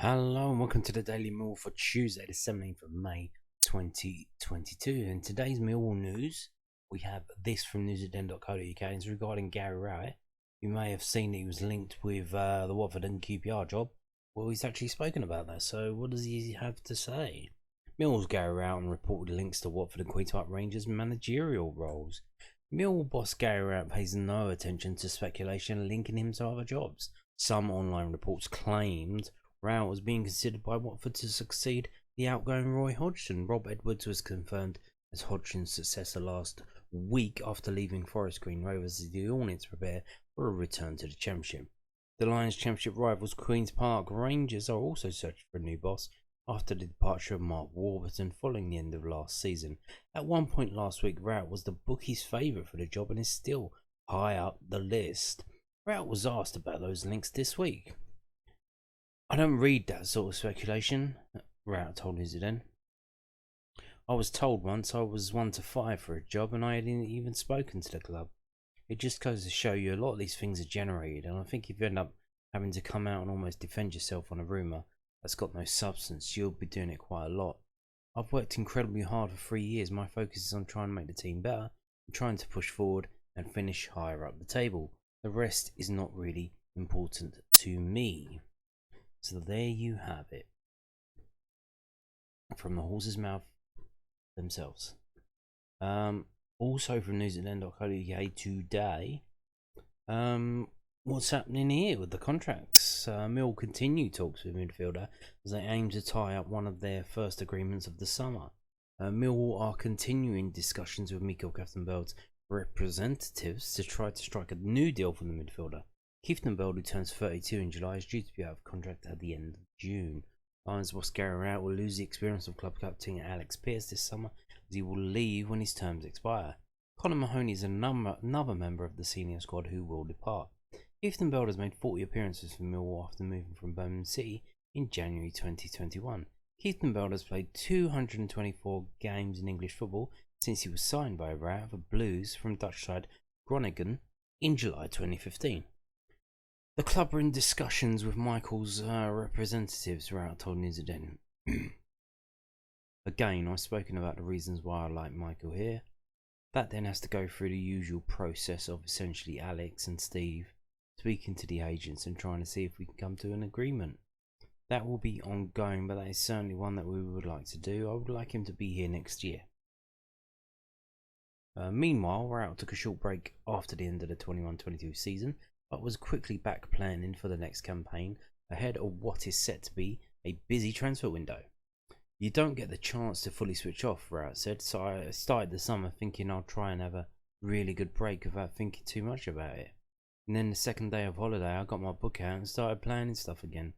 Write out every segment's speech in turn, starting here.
Hello and welcome to the Daily Millwall for Tuesday the 17th of May 2022. In today's Millwall news, we have this from news@den.co.uk. It's regarding Gary Rowett. You may have seen that he was linked with the Watford and QPR job. Well, he's actually spoken about that, so what does he have to say? Millwall's Gary Rowett reported links to Watford and Queen's Park Rangers managerial roles. Millwall boss Gary Rowett pays no attention to speculation linking him to other jobs. Some online reports claimed Rowett was being considered by Watford to succeed the outgoing Roy Hodgson. Rob Edwards was confirmed as Hodgson's successor last week after leaving Forest Green Rovers as the Hornets prepare for a return to the Championship. The Lions' Championship rivals Queen's Park Rangers are also searching for a new boss after the departure of Mark Warburton following the end of last season. At one point last week, Rowett was the bookies' favourite for the job and is still high up the list. Rowett was asked about those links this week. I don't read that sort of speculation, Rowett told News@den. I was told once I was 1 to 5 for a job and I hadn't even spoken to the club. It just goes to show you a lot of these things are generated, and I think if you end up having to come out and almost defend yourself on a rumour that's got no substance, you'll be doing it quite a lot. I've worked incredibly hard for 3 years. My focus is on trying to make the team better and trying to push forward and finish higher up the table. The rest is not really important to me. So there you have it, from the horse's mouth themselves. Also from news@den.co.uk today, what's happening here with the contracts? Mill continue talks with midfielder as they aim to tie up one of their first agreements of the summer. Mill are continuing discussions with Kieftenbeld's representatives to try to strike a new deal for the midfielder. Kieftenbeld, who turns 32 in July, is due to be out of contract at the end of June. Lions boss Gary Rowett will lose the experience of club captain Alex Pearce this summer, as he will leave when his terms expire. Conor Mahoney is another member of the senior squad who will depart. Kieftenbeld has made 40 appearances for Millwall after moving from Birmingham City in January 2021. Kieftenbeld has played 224 games in English football since he was signed by Rowett for Blues from Dutch side Groningen in July 2015. The club are in discussions with Michael's representatives, Rowett told News@den. Again, I've spoken about the reasons why I like Michael here. That then has to go through the usual process of essentially Alex and Steve speaking to the agents and trying to see if we can come to an agreement. That will be ongoing, but that is certainly one that we would like to do. I would like him to be here next year. Meanwhile, Rowett took a short break after the end of the 21-22 season, but was quickly back planning for the next campaign ahead of what is set to be a busy transfer window. You don't get the chance to fully switch off, Rowett said, so I started the summer thinking I'll try and have a really good break without thinking too much about it. And then the second day of holiday I got my book out and started planning stuff again.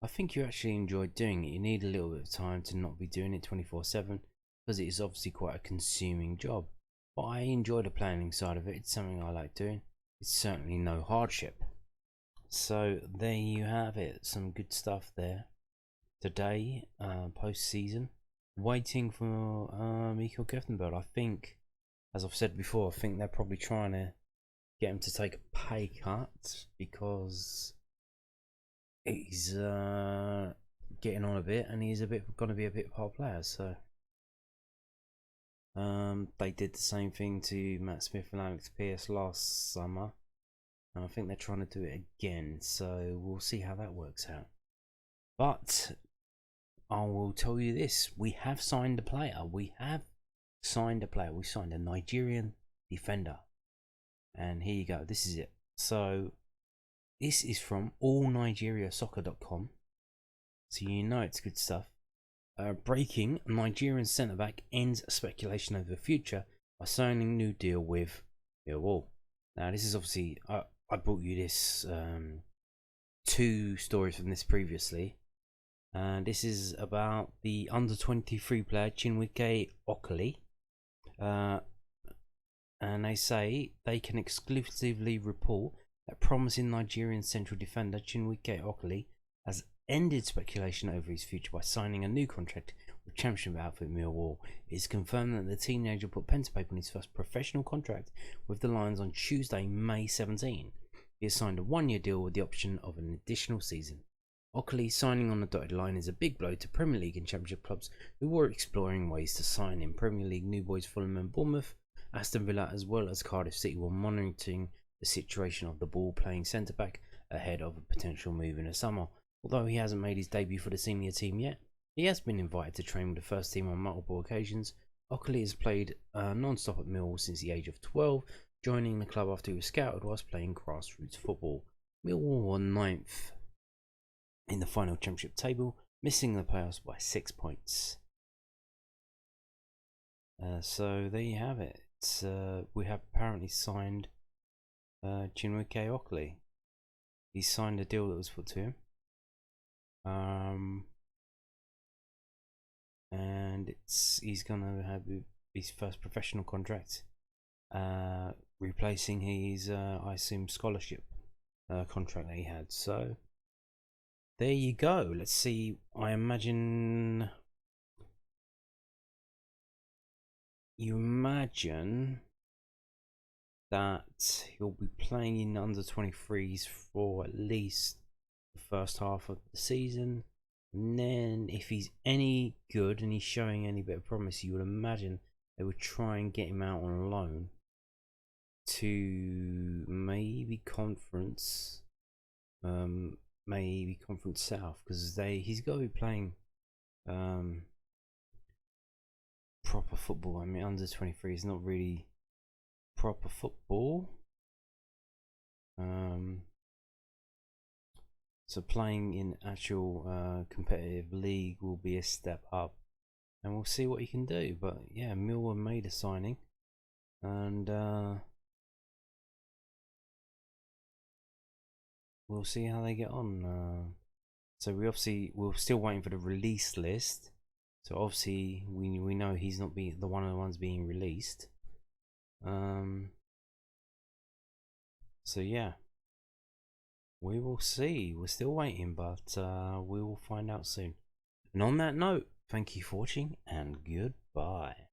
I think you actually enjoy doing it. You need a little bit of time to not be doing it 24/7 because it is obviously quite a consuming job. But I enjoy the planning side of it. It's something I like doing. It's certainly no hardship. So there you have it, some good stuff there today, post-season. Waiting for Kieftenbeld. I think, as I've said before, I think they're probably trying to get him to take a pay cut because he's getting on a bit and he's going to be a bit of a player. So they did the same thing to Matt Smith and Alex Pearce last summer, and I think they're trying to do it again, so we'll see how that works out. But I will tell you this, we have signed a player. We signed a Nigerian defender, and here you go, this is it. So this is from allnigeriasoccer.com, so you know it's good stuff. Breaking, Nigerian centre-back ends speculation over the future by signing new deal with Millwall. Now this is obviously, I brought you this, 2 stories from this previously. And this is about the under-23 player Chinwike Okoli. And they say they can exclusively report that promising Nigerian central defender Chinwike Okoli has ended speculation over his future by signing a new contract with Championship outfit Millwall. It is confirmed that the teenager put pen to paper on his first professional contract with the Lions on Tuesday, May 17. He has signed a 1-year deal with the option of an additional season. Okoli signing on the dotted line is a big blow to Premier League and Championship clubs who were exploring ways to sign in. Premier League new boys Fulham and Bournemouth, Aston Villa as well as Cardiff City were monitoring the situation of the ball-playing centre-back ahead of a potential move in the summer. Although he hasn't made his debut for the senior team yet, he has been invited to train with the first team on multiple occasions. Okoli has played non-stop at Millwall since the age of 12, joining the club after he was scouted whilst playing grassroots football. Millwall were 9th in the final championship table, missing the playoffs by 6 points. So there you have it. We have apparently signed Chinwike Okoli. He signed a deal that was put to him. And he's gonna have his first professional contract, replacing his I assume scholarship contract that he had. So there you go. Let's see. I imagine that he'll be playing in under 23s for at least the first half of the season, and then if he's any good and he's showing any bit of promise, you would imagine they would try and get him out on loan to maybe Conference South, because he's got to be playing proper football. I mean, under 23 is not really proper football. So playing in actual competitive league will be a step up, and we'll see what he can do. But yeah, Millwall made a signing, and we'll see how they get on. So we're still waiting for the release list. So obviously we know he's not being the ones being released. So yeah, we will see. We're still waiting, but we will find out soon. And on that note, thank you for watching and goodbye.